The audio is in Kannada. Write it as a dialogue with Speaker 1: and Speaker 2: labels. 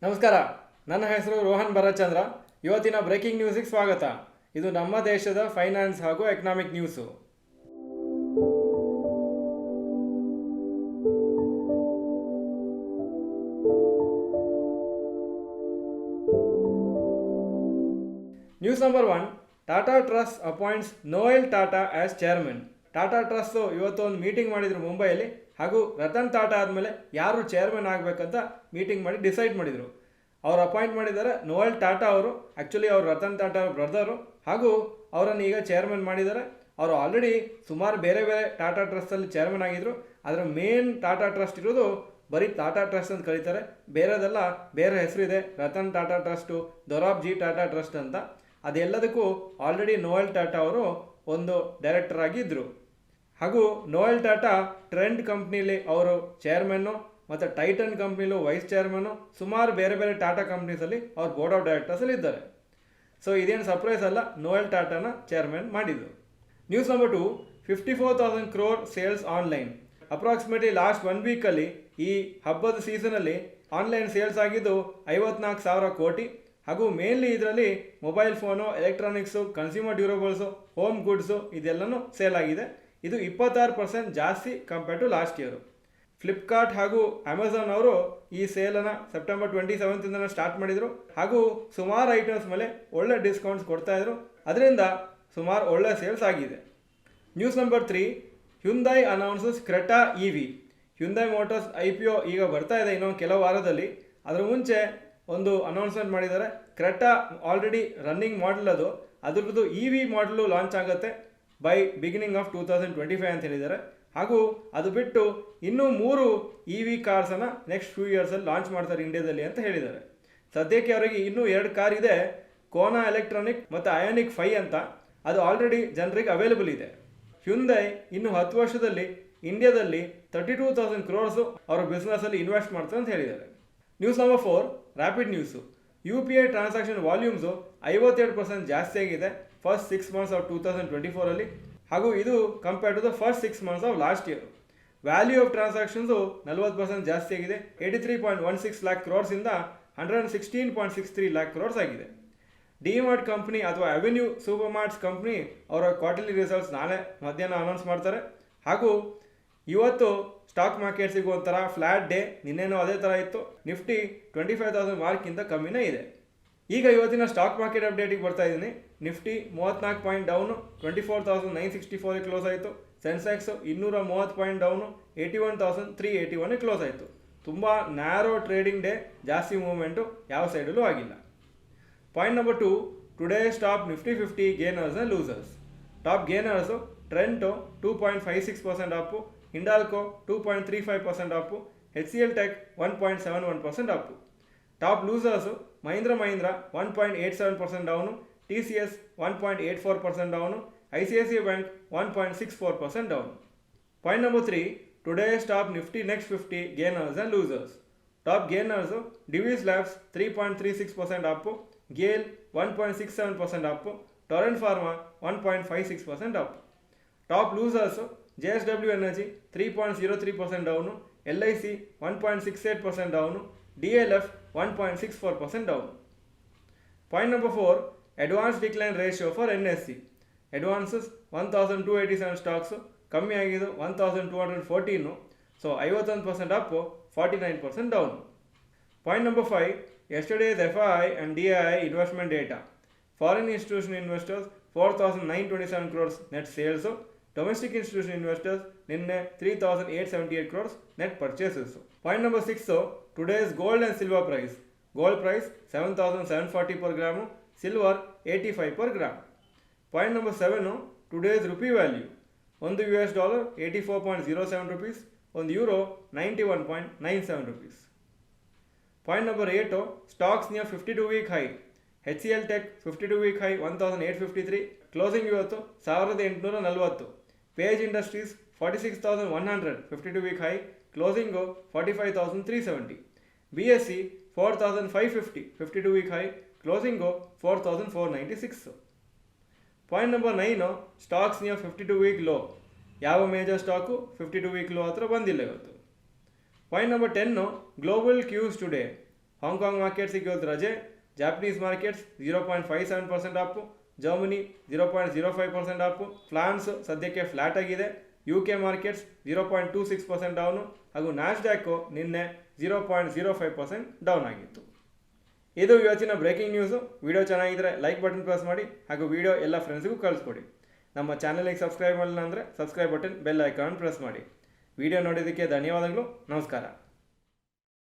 Speaker 1: ನಮಸ್ಕಾರ. ನನ್ನ ಹೆಸರು ರೋಹನ್ ಭರಚಂದ್ರ. ಇವತ್ತಿನ ಬ್ರೇಕಿಂಗ್ ನ್ಯೂಸಿಗೆ ಸ್ವಾಗತ. ಇದು ನಮ್ಮ ದೇಶದ ಫೈನಾನ್ಸ್ ಹಾಗೂ economic news. News number 1. Tata trust appoints Noel Tata as chairman. Tata trust ಇವತ್ತು ಒಂದು ಮೀಟಿಂಗ್ ಮಾಡಿದ್ರು ಮುಂಬೈಯಲ್ಲಿ. ಹಾಗೂ ರತನ್ ಟಾಟಾ ಆದಮೇಲೆ ಯಾರು ಚೇರ್ಮನ್ ಆಗಬೇಕಂತ ಮೀಟಿಂಗ್ ಮಾಡಿ ಡಿಸೈಡ್ ಮಾಡಿದರು. ಅವ್ರು ಅಪಾಯಿಂಟ್ ಮಾಡಿದ್ದಾರೆ ನೋಯಲ್ ಟಾಟಾ ಅವರು. ಆ್ಯಕ್ಚುಲಿ ಅವರು ರತನ್ ಟಾಟಾ ಅವ್ರ ಬ್ರದರು. ಹಾಗೂ ಅವರನ್ನು ಈಗ ಚೇರ್ಮನ್ ಮಾಡಿದ್ದಾರೆ. ಅವರು ಆಲ್ರೆಡಿ ಸುಮಾರು ಬೇರೆ ಬೇರೆ ಟಾಟಾ ಟ್ರಸ್ಟಲ್ಲಿ ಚೇರ್ಮನ್ ಆಗಿದ್ದರು. ಅದರ ಮೇನ್ ಟಾಟಾ ಟ್ರಸ್ಟ್ ಇರೋದು ಬರೀ ಟಾಟಾ ಟ್ರಸ್ಟ್ ಅಂತ ಕರೀತಾರೆ. ಬೇರೆದೆಲ್ಲ ಬೇರೆ ಹೆಸರಿದೆ. ರತನ್ ಟಾಟಾ ಟ್ರಸ್ಟು, ದೊರಾಬ್ಜಿ ಟಾಟಾ ಟ್ರಸ್ಟ್ ಅಂತ. ಅದೆಲ್ಲದಕ್ಕೂ ಆಲ್ರೆಡಿ ನೋಯಲ್ ಟಾಟಾ ಅವರು ಒಂದು ಡೈರೆಕ್ಟರ್ ಆಗಿದ್ದರು. ಹಾಗೂ ನೋಯಲ್ ಟಾಟಾ ಟ್ರೆಂಡ್ ಕಂಪ್ನೀಲಿ ಅವರು ಚೇರ್ಮನ್ನು, ಮತ್ತು ಟೈಟನ್ ಕಂಪ್ನಿಲೂ ವೈಸ್ ಚೇರ್ಮನ್ನು, ಸುಮಾರು ಬೇರೆ ಬೇರೆ ಟಾಟಾ ಕಂಪ್ನೀಸಲ್ಲಿ ಅವ್ರು ಬೋರ್ಡ್ ಆಫ್ ಡೈರೆಕ್ಟರ್ಸಲ್ಲಿ ಇದ್ದಾರೆ. ಸೊ ಇದೇನು ಸರ್ಪ್ರೈಸ್ ಅಲ್ಲ, ನೋಯಲ್ ಟಾಟಾನ ಚೇರ್ಮನ್ ಮಾಡಿದ್ದು. News number 2. 54,000 crore sales online. Approximately last 1 ವೀಕಲ್ಲಿ ಈ ಹಬ್ಬದ ಸೀಸನಲ್ಲಿ ಆನ್ಲೈನ್ ಸೇಲ್ಸ್ ಆಗಿದ್ದು 54,000 ಕೋಟಿ. ಹಾಗೂ ಮೇನ್ಲಿ ಇದರಲ್ಲಿ mobile phone, electronics, consumer durables, home goods ಇದೆಲ್ಲನೂ ಸೇಲ್ ಆಗಿದೆ. ಇದು 26% ಜಾಸ್ತಿ compare to last year. Flipkart ಹಾಗೂ ಅಮೆಝಾನ್ ಅವರು ಈ ಸೇಲನ್ನು ಸೆಪ್ಟೆಂಬರ್ 27 ಸ್ಟಾರ್ಟ್ ಮಾಡಿದರು. ಹಾಗೂ ಸುಮಾರು ಐಟಮ್ಸ್ ಮೇಲೆ ಒಳ್ಳೆ ಡಿಸ್ಕೌಂಟ್ಸ್ ಕೊಡ್ತಾಯಿದ್ರು. ಅದರಿಂದ ಸುಮಾರು ಒಳ್ಳೆ ಸೇಲ್ಸ್ ಆಗಿದೆ. News number 3. Hyundai announces Creta EV. Hyundai motors IPO ಈಗ ಬರ್ತಾ ಇದೆ ಇನ್ನೊಂದು ಕೆಲವು ವಾರದಲ್ಲಿ. ಅದರ ಮುಂಚೆ ಒಂದು ಅನೌನ್ಸ್ಮೆಂಟ್ ಮಾಡಿದ್ದಾರೆ. ಕ್ರೆಟಾ ಆಲ್ರೆಡಿ ರನ್ನಿಂಗ್ ಮಾಡಲ್ ಅದರದ್ದು EV ಮಾಡಲು ಲಾಂಚ್ ಆಗುತ್ತೆ ಬೈ ಬಿಗಿನಿಂಗ್ ಆಫ್ 2025 ಅಂತ ಹೇಳಿದ್ದಾರೆ. ಹಾಗೂ ಅದು ಬಿಟ್ಟು ಇನ್ನೂ 3 EV ಕಾರ್ಸನ್ನು ನೆಕ್ಸ್ಟ್ ಫ್ಯೂ ಇಯರ್ಸಲ್ಲಿ ಲಾಂಚ್ ಮಾಡ್ತಾರೆ ಇಂಡಿಯಾದಲ್ಲಿ ಅಂತ ಹೇಳಿದ್ದಾರೆ. ಸದ್ಯಕ್ಕೆ ಅವರಿಗೆ ಇನ್ನೂ 2 ಕಾರ್ ಇದೆ, ಕೋನಾ ಎಲೆಕ್ಟ್ರಾನಿಕ್ ಮತ್ತು ಅಯಾನಿಕ್ 5 ಅಂತ. ಅದು ಆಲ್ರೆಡಿ ಜನರಿಗೆ ಅವೈಲೇಬಲ್ ಇದೆ. ಹ್ಯುಂಡೈ ಇನ್ನು 10 ವರ್ಷದಲ್ಲಿ ಇಂಡಿಯಾದಲ್ಲಿ 32,000 crores ಅವರ ಬಿಸ್ನೆಸ್ಸಲ್ಲಿ ಇನ್ವೆಸ್ಟ್ ಮಾಡ್ತಾರೆ ಅಂತ ಹೇಳಿದ್ದಾರೆ. News number 4. Rapid news. UPI transaction volumes 52% ಜಾಸ್ತಿ ಆಗಿದೆ ಫಸ್ಟ್ 6 months ಆಫ್ 2024ಅಲ್ಲಿ. ಹಾಗೂ ಇದು compare to the first 6 months of last year. Value of transactions 40% ಜಾಸ್ತಿ ಆಗಿದೆ. 83.16 lakh crores ಇಂದ 116.63 lakh crores ಆಗಿದೆ. ಡಿಮಾರ್ಟ್ ಕಂಪ್ನಿ ಅಥವಾ ಅವೆನ್ಯೂ ಸೂಪರ್ ಮಾರ್ಟ್ಸ್ ಕಂಪ್ನಿ ಅವರ ಕ್ವಾರ್ಟರ್ಲಿ ರಿಸಲ್ಟ್ಸ್ ನಾಳೆ ಮಧ್ಯಾಹ್ನ ಅನೌನ್ಸ್ ಮಾಡ್ತಾರೆ. ಹಾಗೂ ಇವತ್ತು ಸ್ಟಾಕ್ ಮಾರ್ಕೆಟ್ಸಿಗೂ ಒಂಥರ ಫ್ಲ್ಯಾಟ್ ಡೇ. ನಿನ್ನೆನೂ ಅದೇ ಥರ ಇತ್ತು. ನಿಫ್ಟಿ 25,000 ಮಾರ್ಕ್ಕಿಂತ ಕಮ್ಮಿನೇ ಇದೆ. ಈಗ ಇವತ್ತಿನ ಸ್ಟಾಕ್ ಮಾರ್ಕೆಟ್ ಅಪ್ಡೇಟಿಗೆ ಬರ್ತಾ ಇದ್ದೀನಿ. ನಿಫ್ಟಿ 34 ಪಾಯಿಂಟ್ ಡೌನು, 24,964 ಕ್ಲೋಸ್ ಆಯಿತು. ಸೆನ್ಸೆಕ್ಸು 230 ಪಾಯಿಂಟ್ ಡೌನು, 81,381 ಕ್ಲೋಸ್ ಆಯಿತು. ತುಂಬ ನ್ಯಾರೋ ಟ್ರೇಡಿಂಗ್ ಡೇ, ಜಾಸ್ತಿ ಮೂವ್ಮೆಂಟು ಯಾವ ಸೈಡಲ್ಲೂ ಆಗಿಲ್ಲ. Point number 2. Today top Nifty 50 gainers and losers. Top gainers Trent 2.56% up, Hindalco 2.35% up, HCL tech 1.71% up. Top losers Mahindra 1.87% down, TCS 1.84% down, ICICI bank 1.64% down. Point number 3. Today top Nifty next 50 gainers and losers. Top gainers Divi's labs 3.36% up, GAIL 1.67% up, Torrent Pharma 1.56% Appu. Top losers JSW energy 3.03% down, LIC 1.68% down, DLF 1.64% down. Point number 4. Advance decline ratio for NSE. Advances 1,287 stocks, ಕಮ್ಮಿ ಆಗಿದ್ದು 1,214. So 51% up, 49% down. Point number 5. Yesterday's FII and DII investment data. Foreign institution investors 4,927 crores net sales. Domestic institution investors ನಿನ್ನೆ 3,878 crores net purchases. Point number 6. Today's gold and silver price. Gold price 7,740 per gram, silver 85 per gram. Point number 7. Today's rupee value. $1 84.07 rupees, €1 91.97 rupees. Point number 8. Stocks near 52-week high. HCL tech 52-week high 1,853, closing ಇವತ್ತು 1,840. Page Industries 46,100 52-week high, closing 45,370. BSE 4,550 52-week high, closing 4,496. Point number 9. Stocks near 52-week low. ಯಾವ ಮೇಜರ್ ಸ್ಟಾಕು 52-week ಲೋ ಹತ್ರ ಬಂದಿಲ್ಲ ಇವತ್ತು. Point number 10. Global cues today. Hong Kong ಮಾರ್ಕೆಟ್ಸಿಗೆ ಇವತ್ತು ರಜೆ. Japanese markets 0.57% up, Germany 0.05% up, France ಸದ್ಯಕ್ಕೆ ಫ್ಲಾಟ್ ಆಗಿದೆ. UK ಮಾರ್ಕೆಟ್ಸ್ 0.26% ಡೌನು ಹಾಗೂ ನ್ಯಾಸ್ಡ್ಯಾಕ್ ನಿನ್ನೆ 0.05% ಡೌನ್ ಆಗಿತ್ತು. ಇದು ಇವತ್ತಿನ ಬ್ರೇಕಿಂಗ್ ನ್ಯೂಸು. ವಿಡಿಯೋ ಚೆನ್ನಾಗಿದ್ದರೆ ಲೈಕ್ ಬಟನ್ ಪ್ರೆಸ್ ಮಾಡಿ ಹಾಗೂ ವಿಡಿಯೋ ಎಲ್ಲ ಫ್ರೆಂಡ್ಸ್ಗೂ ಕಳಿಸ್ಕೊಡಿ. ನಮ್ಮ ಚಾನಲಿಗೆ ಸಬ್ಸ್ಕ್ರೈಬ್ ಮಾಡಿಲ್ಲ ಅಂದರೆ subscribe button bell icon press ಮಾಡಿ. ವಿಡಿಯೋ ನೋಡೋದಕ್ಕೆ ಧನ್ಯವಾದಗಳು. ನಮಸ್ಕಾರ.